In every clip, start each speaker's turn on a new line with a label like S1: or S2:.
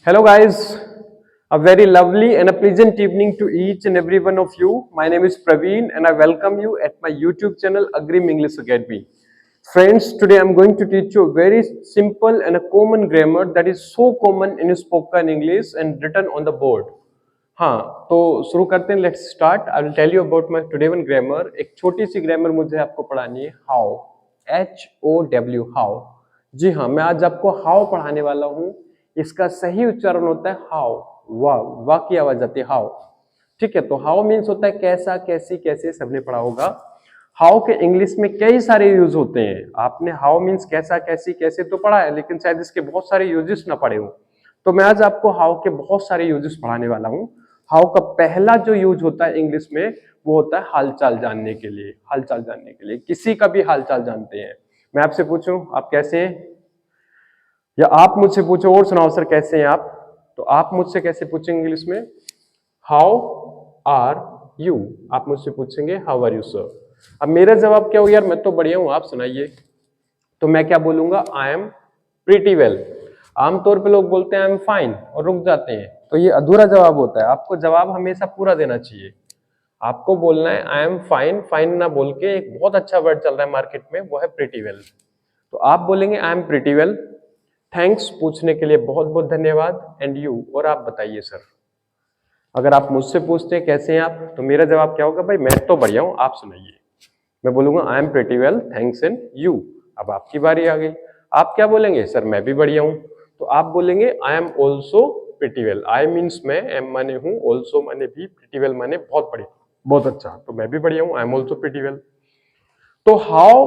S1: Hello, guys. A very lovely and a pleasant evening to each and every one of you. My name is Praveen, and I welcome you at my YouTube channel, Agrim English Academy. Friends, today I'm going to teach you a very simple and a common grammar that is so common in spoken English and written on the board. हाँ, तो शुरू करते हैं. Let's start. I will tell you about my today one grammar. एक छोटी सी grammar मुझे आपको पढ़ानी है. How, HOW, how. जी हाँ, मैं आज आपको हाउ पढ़ाने वाला हूँ. इसका सही उच्चारण होता है हाउ. वाह की आवाज आती है हाउ. ठीक है, तो हाउ मीन्स होता है कैसा, कैसी, कैसे. सबने पढ़ा होगा. हाउ के इंग्लिश में कई सारे यूज होते हैं. आपने हाउ मीन्स कैसा, कैसी, कैसे तो पढ़ा है, लेकिन शायद इसके बहुत सारे यूजेस ना पढ़े हो. तो मैं आज आपको हाउ के बहुत सारे यूजेस पढ़ाने वाला हूँ. हाउ का पहला जो यूज होता है इंग्लिश में वो होता है हालचाल जानने के लिए. हालचाल जानने के लिए, किसी का भी हालचाल जानते हैं. मैं आपसे पूछूं आप कैसे हैं, या आप मुझसे पूछो और सुनाओ सर कैसे हैं आप. तो आप मुझसे कैसे पूछेंगे इंग्लिश में? How are you. आप मुझसे पूछेंगे हाउ आर यू सर. अब मेरा जवाब क्या हो? यार मैं तो बढ़िया हूं, आप सुनाइए. तो मैं क्या बोलूंगा? I am pretty well. आमतौर पे लोग बोलते हैं आई एम फाइन और रुक जाते हैं, तो ये अधूरा जवाब होता है. आपको जवाब हमेशा पूरा देना चाहिए. आपको बोलना है आई एम फाइन. फाइन ना बोल के एक बहुत अच्छा वर्ड चल रहा है मार्केट में, वो है प्रीटी वेल. तो आप बोलेंगे I am pretty well. Thanks पूछने के लिए बहुत बहुत धन्यवाद. एंड यू, और आप बताइए सर. अगर आप मुझसे पूछते हैं कैसे हैं आप, तो मेरा जवाब क्या होगा? भाई मैं तो बढ़िया हूं, आप सुनाइए. मैं बोलूंगा I am pretty well, thanks and you. अब आपकी बारी आ गई. आप क्या बोलेंगे? सर मैं भी बढ़िया हूं. तो आप बोलेंगे I am also pretty well. I means मैं, एम माने हूं, ऑल्सो माने भी, प्रीटी वेल माने बहुत बढ़िया, बहुत अच्छा. तो मैं भी बढ़िया हूं, I am also pretty well. तो हाउ,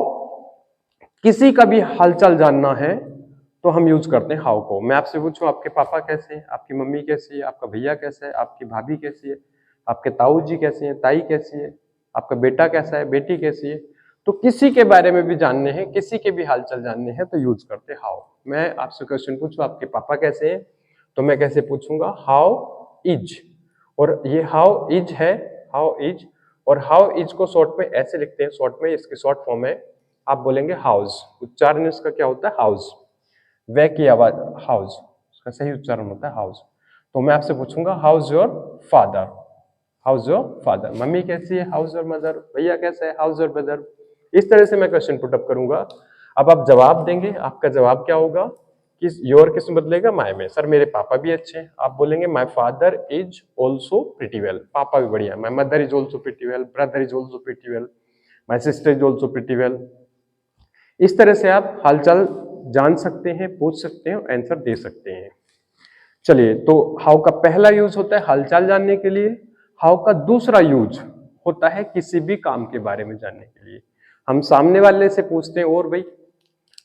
S1: किसी का भी हालचाल जानना है तो हम यूज करते हैं हाउ को. मैं आपसे पूछूं आपके पापा कैसे हैं, आपकी मम्मी कैसी है, आपका भैया कैसा है, आपकी भाभी कैसी है, आपके ताऊ जी कैसे हैं, ताई कैसी है, आपका बेटा कैसा है, बेटी कैसी है. तो किसी के बारे में भी जानने हैं, किसी के भी हालचाल जानने हैं तो यूज करते हैं हाउ. मैं आपसे क्वेश्चन पूछूं आपके पापा कैसे हैं, तो मैं कैसे पूछूंगा? How is. और ये हाउ इज है, हाउ इज. और हाउ इज को शॉर्ट में ऐसे लिखते हैं, शॉर्ट में इसकी शॉर्ट फॉर्म है, आप बोलेंगे हाउस. उच्चारण इसका क्या होता है? हाउस. वे की आवाज हाउस, उसका सही उच्चारण होता है हाउस. तो मैं आपसे पूछूंगा house your father. House your father. Mummy कैसी है? House your mother. भैया कैसा है? House your brother. इस तरह से मैं क्वेश्चन पुट अप करूंगा. अब आप जवाब देंगे, आपका जवाब क्या होगा? किस योर किस में बदलेगा? माय में. सर मेरे पापा भी अच्छे हैं. आप बोलेंगे my father is also pretty well. पापा भी बढ़िया. My mother is also pretty well. Brother is also pretty well. My sister is also pretty well. इस तरह से आप हालचाल जान सकते हैं, पूछ सकते हैं और आंसर दे सकते हैं. चलिए, तो हाउ का पहला यूज होता है हालचाल जानने के लिए. हाउ का दूसरा यूज होता है किसी भी काम के बारे में जानने के लिए. हम सामने वाले से पूछते हैं, और भाई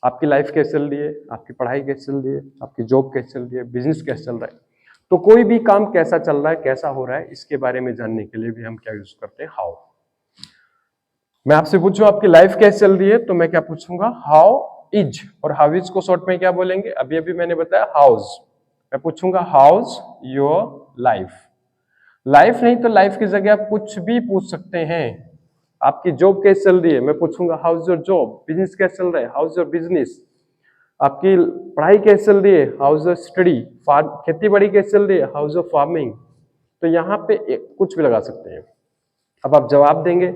S1: आपकी लाइफ कैसे चल रही है, आपकी पढ़ाई कैसे चल रही है, आपकी जॉब कैसे चल रही है, बिजनेस कैसे चल रहा है. तो कोई भी काम कैसा चल रहा है, कैसा हो रहा है, इसके बारे में जानने के लिए भी हम क्या यूज करते हैं? हाउ. मैं आपसे पूछूं आपकी लाइफ कैसे चल रही है, तो मैं क्या पूछूंगा? How is. और हाउ इज को शॉर्ट में क्या बोलेंगे? अभी अभी मैंने बताया हाउस. मैं पूछूंगा हाउस योर लाइफ. लाइफ नहीं तो लाइफ की जगह आप कुछ भी पूछ सकते हैं. आपकी जॉब कैसे चल रही है, मैं पूछूंगा हाउस योर जॉब. बिजनेस कैसे चल रहा है? House your business. आपकी पढ़ाई कैसे चल रही है? House your study. खेती बाड़ी कैसे चल रही है? House your farming. तो यहाँ पे कुछ भी लगा सकते हैं. अब आप जवाब देंगे.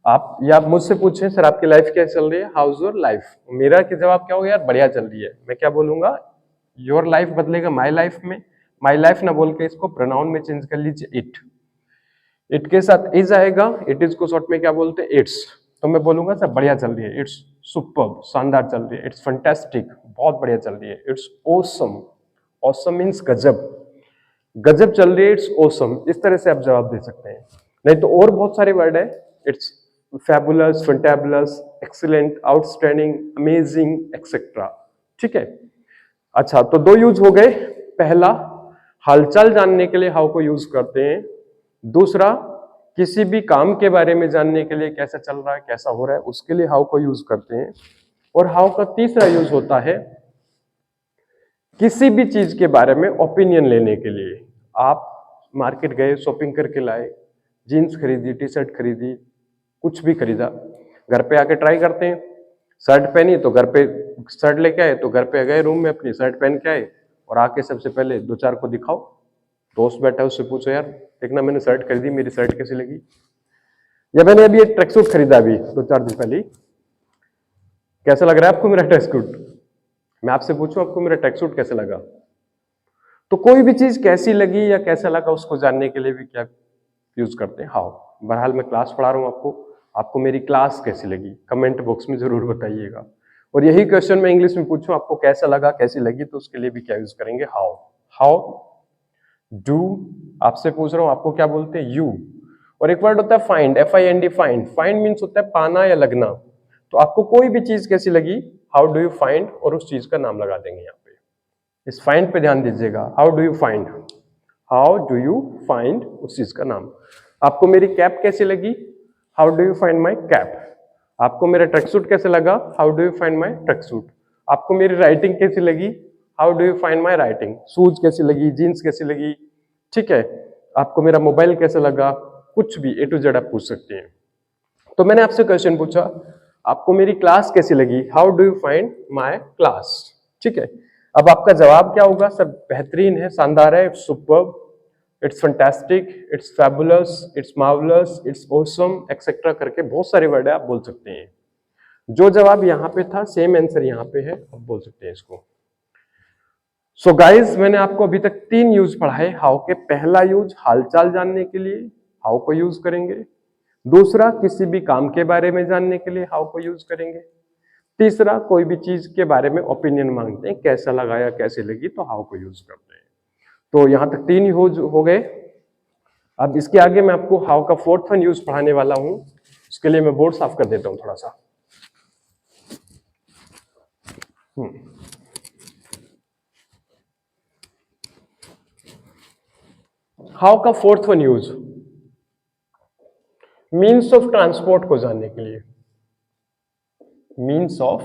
S1: आप या आप मुझसे पूछें सर आपकी लाइफ कैसे चल रही है, हाउ इज योर लाइफ. मेरा कि जवाब क्या होगा? यार बढ़िया चल रही है. मैं क्या बोलूंगा? योर लाइफ बदलेगा माई लाइफ में. माई लाइफ ना बोल के इसको प्रोनाउन में चेंज कर लीजिए, इट. इट के साथ इज आएगा. इट इज को शॉर्ट में क्या बोलते हैं? इट्स. तो मैं बोलूंगा सर बढ़िया चल रही है. इट्स सुपर्ब, शानदार चल रही है. इट्स फैंटास्टिक, बहुत बढ़िया चल रही है. It's awesome. ऑसम मीन्स गजब. गजब चल रही है, इट्स ऑसम. इस तरह से आप जवाब दे सकते हैं. नहीं तो और बहुत सारे वर्ड है. It's fabulous, fantabulous, excellent, outstanding, amazing, etcetera. ठीक है. अच्छा, तो दो यूज हो गए. पहला, हालचाल जानने के लिए हाउ को यूज करते हैं. दूसरा, किसी भी काम के बारे में जानने के लिए, कैसा चल रहा है, कैसा हो रहा है, उसके लिए हाउ को यूज करते हैं. और हाउ का तीसरा यूज होता है किसी भी चीज के बारे में ओपिनियन लेने के लिए. आप मार्केट गए, शॉपिंग करके लाए, जीन्स खरीदी, टी शर्ट खरीदी, कुछ भी खरीदा, घर पे आके ट्राई करते हैं. शर्ट पहनी तो घर पे शर्ट लेके आए, तो घर पे गए रूम में अपनी शर्ट पहन के आए, और आके सबसे पहले दो चार को दिखाओ, दोस्त बैठा है उससे पूछो यार देखना मैंने शर्ट खरीदी, मेरी शर्ट कैसी लगी, या मैंने अभी एक ट्रैक सूट खरीदा अभी 2-4 दिन पहले, कैसा लग रहा है आपको मेरा ट्रैक सूट? मैं आपसे पूछूं आपको मेरा ट्रैक सूट कैसा लगा? तो कोई भी चीज कैसी लगी या कैसा लगा उसको जानने के लिए भी क्या यूज करते हैं? हाउ। बहरहाल मैं क्लास पढ़ा रहा हूं आपको, आपको मेरी क्लास कैसी लगी कमेंट बॉक्स में जरूर बताइएगा। और यही क्वेश्चन मैं इंग्लिश में पूछूं आपको कैसा लगा कैसी लगी, तो उसके लिए भी क्या यूज करेंगे? हाउ। हाउ डू आपसे पूछ रहा हूं, आपको क्या बोलते हैं? यू। और एक वर्ड होता है find, FIND, find. Find means होता है पाना या लगना। तो आपको कोई भी चीज कैसी लगी, हाउ डू यू फाइंड, और उस चीज का नाम लगा देंगे यहाँ पे। इस फाइंड पे ध्यान दीजिएगा, how do you find, how do you find उस चीज का नाम। आपको मेरी कैप कैसी लगी, how do you find my cap. आपको मेरा ट्रैक सूट कैसे लगा, how do you find my track suit. आपको मेरी राइटिंग कैसी लगी, how do you find my writing. Shoes कैसी लगी, जीन्स कैसी लगी, ठीक है। आपको मेरा मोबाइल कैसा लगा, कुछ भी A to Z आप पूछ सकते हैं। तो मैंने आपसे क्वेश्चन पूछा आपको मेरी क्लास कैसी लगी, how do you find my class, ठीक है। अब आपका जवाब क्या होगा? सर बेहतरीन है, शानदार है, it's superb, it's fantastic, it's fabulous, it's marvellous, it's awesome etcetera करके बहुत सारे वर्ड है आप बोल सकते हैं। जो जवाब यहाँ पे था सेम आंसर यहाँ पे है, आप बोल सकते हैं इसको। सो गाइज मैंने आपको अभी तक 3 यूज पढ़ाए हाउ के। पहला यूज हालचाल जानने के लिए हाउ को यूज करेंगे, दूसरा किसी भी काम के बारे में जानने के लिए हाउ को यूज करेंगे, तीसरा कोई भी चीज के बारे में ओपिनियन मांगते हैं कैसा लगा या कैसे लगी तो हाउ को यूज करते हैं। तो यहां तक 3 यूज हो गए। अब इसके आगे मैं आपको हाउ का 4th वन यूज पढ़ाने वाला हूं। उसके लिए मैं बोर्ड साफ कर देता हूं थोड़ा सा। हाउ का 4th one use means of transport को जानने के लिए, मीन्स ऑफ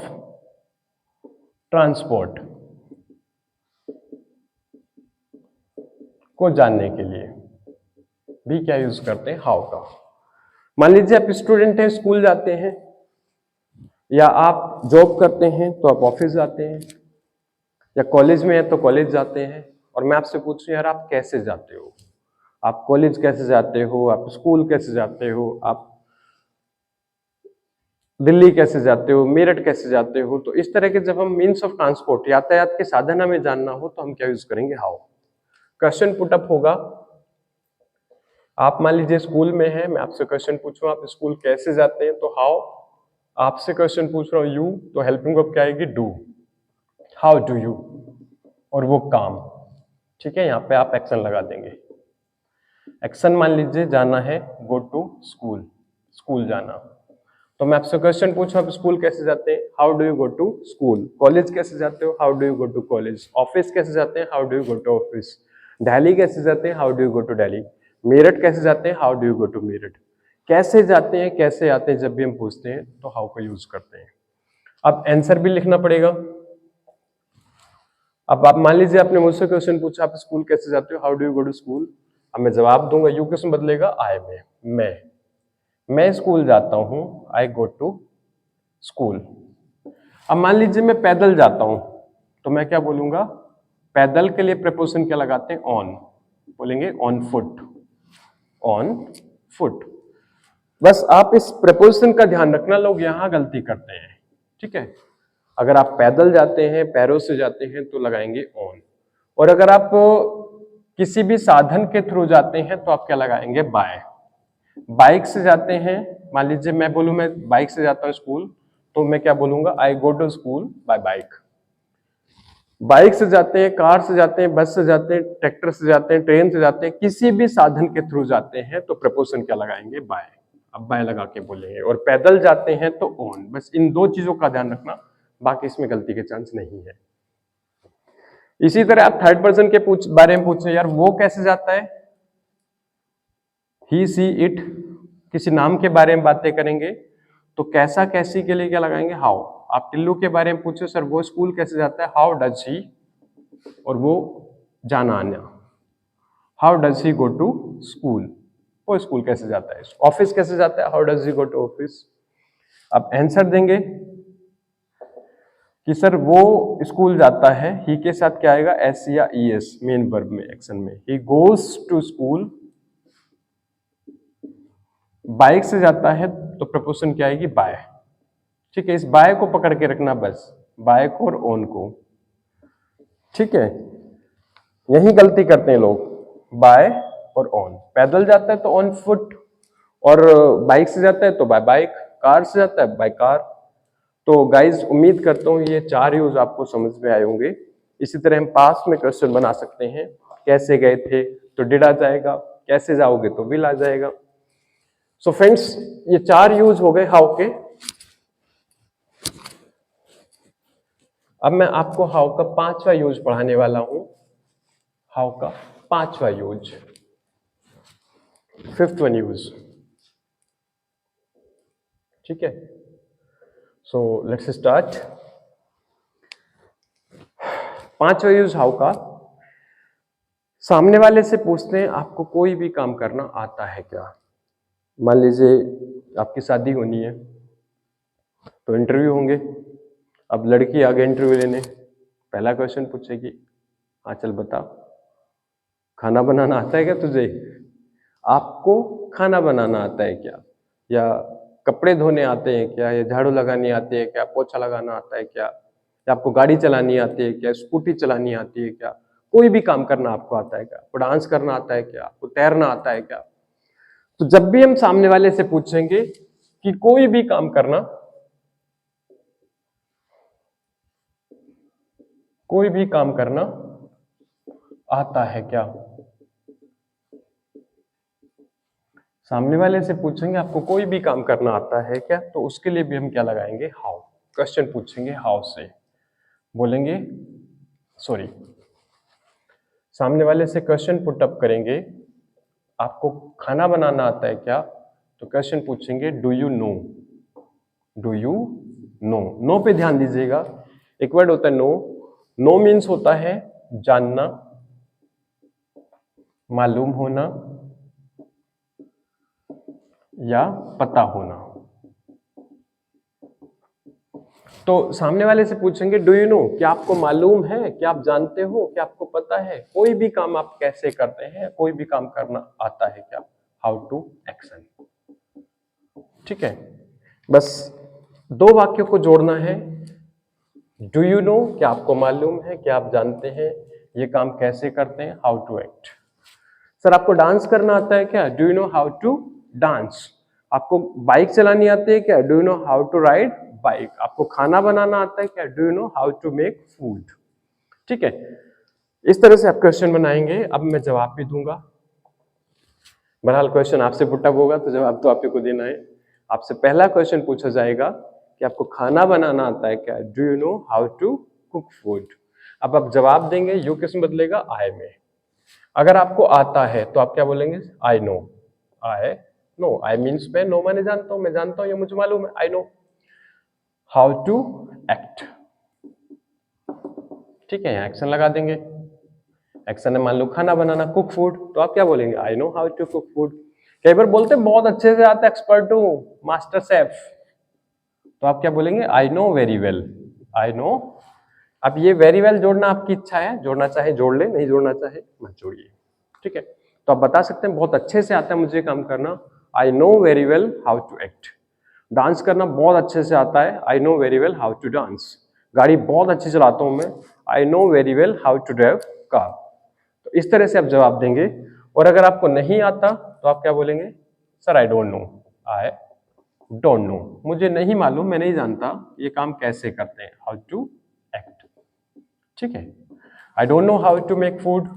S1: ट्रांसपोर्ट को जानने के लिए भी क्या यूज करते हैं? हाउ का। मान लीजिए आप स्टूडेंट हैं, स्कूल जाते हैं, या आप जॉब करते हैं तो आप ऑफिस जाते हैं, या कॉलेज में है तो कॉलेज जाते हैं, और मैं आपसे पूछूं यार आप कैसे जाते हो, आप कॉलेज कैसे जाते हो, आप स्कूल कैसे जाते हो, आप दिल्ली कैसे जाते हो, मेरठ कैसे जाते हो। तो इस तरह के जब हम मीन्स ऑफ ट्रांसपोर्ट यातायात के साधन हमें जानना हो तो हम क्या यूज करेंगे? हाउ। क्वेश्चन पुटअप होगा, आप मान लीजिए स्कूल में है, मैं आपसे क्वेश्चन पूछ रहा हूं आप स्कूल कैसे जाते हैं तो हाउ। आपसे क्वेश्चन पूछ रहा हूं यू, तो हेल्पिंग वर्ब क्या आएगी? डू। हाउ डू यू, और वो काम, ठीक है। यहाँ पे आप एक्शन लगा देंगे। एक्शन मान लीजिए जाना है, गो टू स्कूल, स्कूल जाना। तो मैं आपसे क्वेश्चन पूछूं आप स्कूल कैसे जाते हैं, how do you go to school. College कैसे जाते हो, how do you go to college. Office कैसे जाते हैं, how do you go to office. Delhi कैसे जाते हैं, how do you go to Delhi. Meerut कैसे जाते हैं, how do you go to Meerut. कैसे जाते हैं कैसे आते हैं जब भी हम पूछते हैं तो हाउ का यूज करते हैं। अब आंसर भी लिखना पड़ेगा। अब आप मान लीजिए आपने मुझसे क्वेश्चन पूछा आप स्कूल कैसे जाते हो, how do you go to school. अब मैं जवाब दूंगा, यू किसमें बदलेगा? आई में। मैं स्कूल जाता हूं, आई गो टू स्कूल। अब मान लीजिए मैं पैदल जाता हूं तो मैं क्या बोलूंगा? पैदल के लिए प्रपोजिशन क्या लगाते हैं? ऑन। बोलेंगे ऑन फुट, ऑन फुट। बस आप इस प्रपोजिशन का ध्यान रखना, लोग यहां गलती करते हैं, ठीक है। अगर आप पैदल जाते हैं, पैरों से जाते हैं तो लगाएंगे ऑन, और अगर आप किसी भी साधन के थ्रू जाते हैं तो आप क्या लगाएंगे? बाय। बाइक से जाते हैं, मान लीजिए मैं बोलूं मैं बाइक से जाता हूं स्कूल, तो मैं क्या बोलूंगा? I go to school by bike. Bike से जाते हैं, कार से जाते हैं, बस से जाते हैं, ट्रैक्टर से जाते हैं, ट्रेन से जाते हैं, किसी भी साधन के थ्रू जाते हैं तो प्रपोजिशन क्या लगाएंगे? बाय। अब बाय लगा के बोलेंगे। और पैदल जाते हैं तो ऑन। बस इन 2 चीजों का ध्यान रखना, बाकी इसमें गलती के चांस नहीं है। इसी तरह आप थर्ड पर्सन के बारे में पूछ रहे यार वो कैसे जाता है, ही सी इट, किसी नाम के बारे में बातें करेंगे तो कैसा कैसी के लिए क्या लगाएंगे? हाउ। आप टिल्लू के बारे में पूछे सर वो स्कूल कैसे जाता है, हाउ डज ही, और वो जाना आना, how does he go to school, वो स्कूल कैसे जाता है। ऑफिस कैसे जाता है, how does he go to office. अब आंसर देंगे, कि सर वो स्कूल जाता है, ही के साथ क्या आएगा, एस या ई एस मेन वर्ब में, एक्शन में। He goes to school, bike से जाता है तो प्रपोजिशन क्या आएगी, बाय। ठीक है, इस बाय को पकड़ के रखना बस, बाय को और ओन को। ठीक है, यही गलती करते हैं लोग, बाय और ऑन। पैदल जाता है तो ऑन फुट, और बाइक से जाता है तो बाय बाइक, कार से जाता है बाय कार। तो गाइज उम्मीद करता हूँ ये 4 यूज आपको समझ में आए होंगे। इसी तरह हम पास में क्वेश्चन बना सकते हैं, कैसे गए थे तो डिड आ जाएगा, कैसे जाओगे तो विल आ जाएगा। सो फ्रेंड्स, ये 4 यूज हो गए हाउ के। अब मैं आपको हाउ का 5वां यूज पढ़ाने वाला हूं, हाउ का 5वां यूज, 5th वन यूज। ठीक है, सो लेट्स स्टार्ट। 5वां यूज हाउ का, सामने वाले से पूछते हैं आपको कोई भी काम करना आता है क्या। मान लीजिए आपकी शादी होनी है तो इंटरव्यू होंगे, अब लड़की आ गई इंटरव्यू लेने, पहला क्वेश्चन पूछेगी, हाँ चल बता खाना बनाना आता है क्या तुझे, आपको खाना बनाना आता है क्या, या कपड़े धोने आते हैं क्या, या झाड़ू लगानी आती है क्या, पोछा लगाना आता है क्या, या आपको गाड़ी चलानी आती है क्या, स्कूटी चलानी आती है क्या, कोई भी काम करना आपको आता है क्या, आपको डांस करना आता है क्या, आपको तैरना आता है क्या। तो जब भी हम सामने वाले से पूछेंगे कि कोई भी काम करना, कोई भी काम करना आता है क्या, सामने वाले से पूछेंगे आपको कोई भी काम करना आता है क्या, तो उसके लिए भी हम क्या लगाएंगे, हाउ। क्वेश्चन पूछेंगे हाउ से, बोलेंगे सॉरी, सामने वाले से क्वेश्चन पुट अप करेंगे, आपको खाना बनाना आता है क्या, तो क्वेश्चन पूछेंगे do you know, do you know. Know पे ध्यान दीजिएगा, एक वर्ड होता है नो, नो मीन्स होता है जानना, मालूम होना या पता होना। तो सामने वाले से पूछेंगे डू यू नो, क्या आपको मालूम है, क्या आप जानते हो, क्या आपको पता है, कोई भी काम आप कैसे करते हैं, कोई भी काम करना आता है क्या, हाउ टू एक्शन। ठीक है, बस 2 वाक्यों को जोड़ना है, डू यू नो क्या आपको मालूम है, क्या आप जानते हैं, ये काम कैसे करते हैं, हाउ टू एक्ट। सर आपको डांस करना आता है क्या, do you know how to dance. आपको बाइक चलानी आती है क्या, do you know how to ride bike. आपको खाना बनाना आता है क्या, do you know how to make food. ठीक है, इस तरह से आप क्वेश्चन बनाएंगे। अब मैं जवाब भी दूंगा, बहरहाल क्वेश्चन आपसे पुटअप होगा तो जवाब तो आपको देना है। आपसे पहला क्वेश्चन पूछा जाएगा कि आपको खाना बनाना आता है क्या, do you know how to cook food. अब आप जवाब देंगे, यू किस में बदलेगा, आई में। अगर आपको आता है तो आप क्या बोलेंगे, I no, I know. I means मैं, नो माने जानता हूं, मैं जानता हूं, ये मुझे मालूम है, I know. How to act, ठीक है, यहां एक्शन लगा देंगे। एक्शन है मान लो खाना बनाना, कुक फूड, तो आप क्या बोलेंगे, I know how to cook food. कई बार बोलते हैं बहुत अच्छे से आता है, एक्सपर्ट हूं, मास्टर शेफ, तो आप क्या बोलेंगे, I know very well, I know. अब ये वेरी वेल जोड़ना आपकी इच्छा है, जोड़ना चाहे जोड़ ले, नहीं जोड़ना चाहे मत जोड़िए। ठीक है, तो आप बता सकते हैं बहुत अच्छे से आता है मुझे काम करना, I know very well how to act. Dance करना बहुत अच्छे से आता है, I know very well how to dance. गाड़ी बहुत अच्छी चलाता हूं मैं, I know very well how to drive car. तो इस तरह से आप जवाब देंगे। और अगर आपको नहीं आता तो आप क्या बोलेंगे, sir I don't no, I don't no, मुझे नहीं मालूम, मैं नहीं जानता ये काम कैसे करते हैं, हाउ टू एक्ट। ठीक है, I don't know how to make food,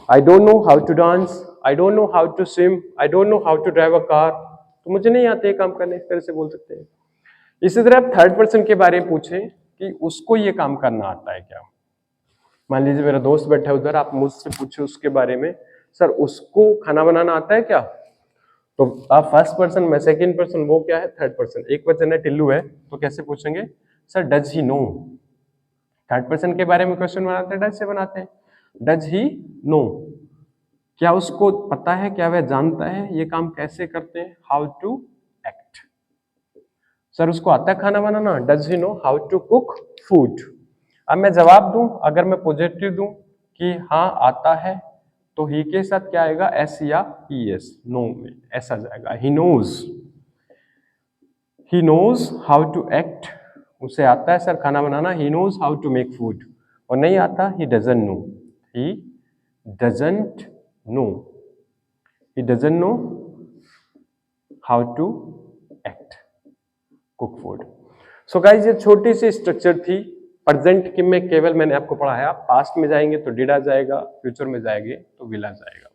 S1: I don't know how to dance, I don't know how to swim, I don't know how to drive a car. तो मुझे नहीं आते ये काम करने, इस तरह से बोल सकते हैं। इसी तरह आप थर्ड पर्सन के बारे में पूछें कि उसको ये काम करना आता है क्या। मान लीजिए मेरा दोस्त बैठा है उधर, आप मुझसे पूछे उसके बारे में, सर उसको खाना बनाना आता है क्या, तो आप फर्स्ट पर्सन, मैं सेकंड पर्सन, वो क्या है थर्ड पर्सन, एक वचन है टिल्लू है, तो कैसे पूछेंगे, sir does he know. Third person के बारे में क्वेश्चन बनाते हैं, डज से बनाते हैं, डज ही नो, क्या उसको पता है, क्या वह जानता है ये काम कैसे करते हैं, हाउ टू एक्ट। सर उसको आता है खाना बनाना, does he know how to cook food. अब मैं जवाब दूं, अगर मैं पॉजिटिव दूं कि हाँ आता है, तो ही के साथ क्या आएगा, एस या ई एस, नो में ऐसा जाएगा। He knows how to act, उसे आता है सर खाना बनाना, he knows how to make food. और नहीं आता, he doesn't know, he doesn't know, he doesn't know how to act cook food. So guys ये छोटी सी स्ट्रक्चर थी। प्रेजेंट के में केवल मैंने आपको पढ़ाया, पास्ट में जाएंगे तो डिड आ जाएगा, फ्यूचर में जाएंगे तो विल आ जाएगा।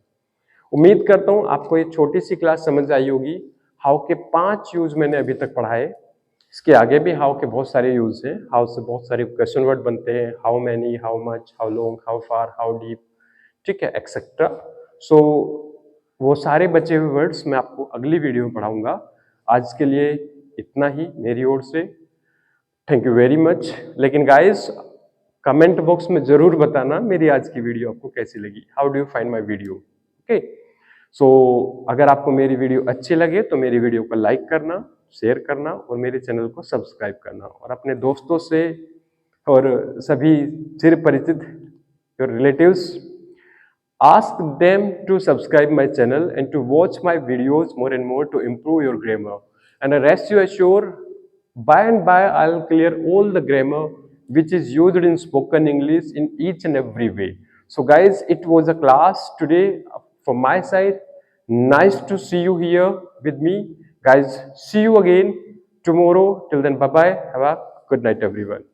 S1: उम्मीद करता हूं आपको ये छोटी सी क्लास समझ आई होगी। हाउ के 5 यूज मैंने अभी तक पढ़ाए, इसके आगे भी हाउ के बहुत सारे यूज हैं। हाउ से बहुत सारे क्वेश्चन वर्ड बनते हैं, how many, how much, how long, how far, how deep, ठीक है, एक्सेट्रा। सो वो सारे बचे हुए वर्ड्स मैं आपको अगली वीडियो में पढ़ाऊंगा। आज के लिए इतना ही मेरी ओर से, थैंक यू वेरी मच। लेकिन गाइस कमेंट बॉक्स में जरूर बताना मेरी आज की वीडियो आपको कैसी लगी, how do you find my video, okay. So अगर आपको मेरी वीडियो अच्छी लगे तो मेरी वीडियो को लाइक करना, शेयर करना और मेरे चैनल को सब्सक्राइब करना, और अपने दोस्तों से और सभी चिर परिचित your relatives, ask them to subscribe my channel and to watch my videos more and more to improve your grammar. And I rest you assured, by and by I'll clear all the grammar which is used in spoken English in each and every way. So guys, it was a class today from my side. Nice to see you here with me. Guys, see you again tomorrow. Till then, bye bye. Have a good night everyone.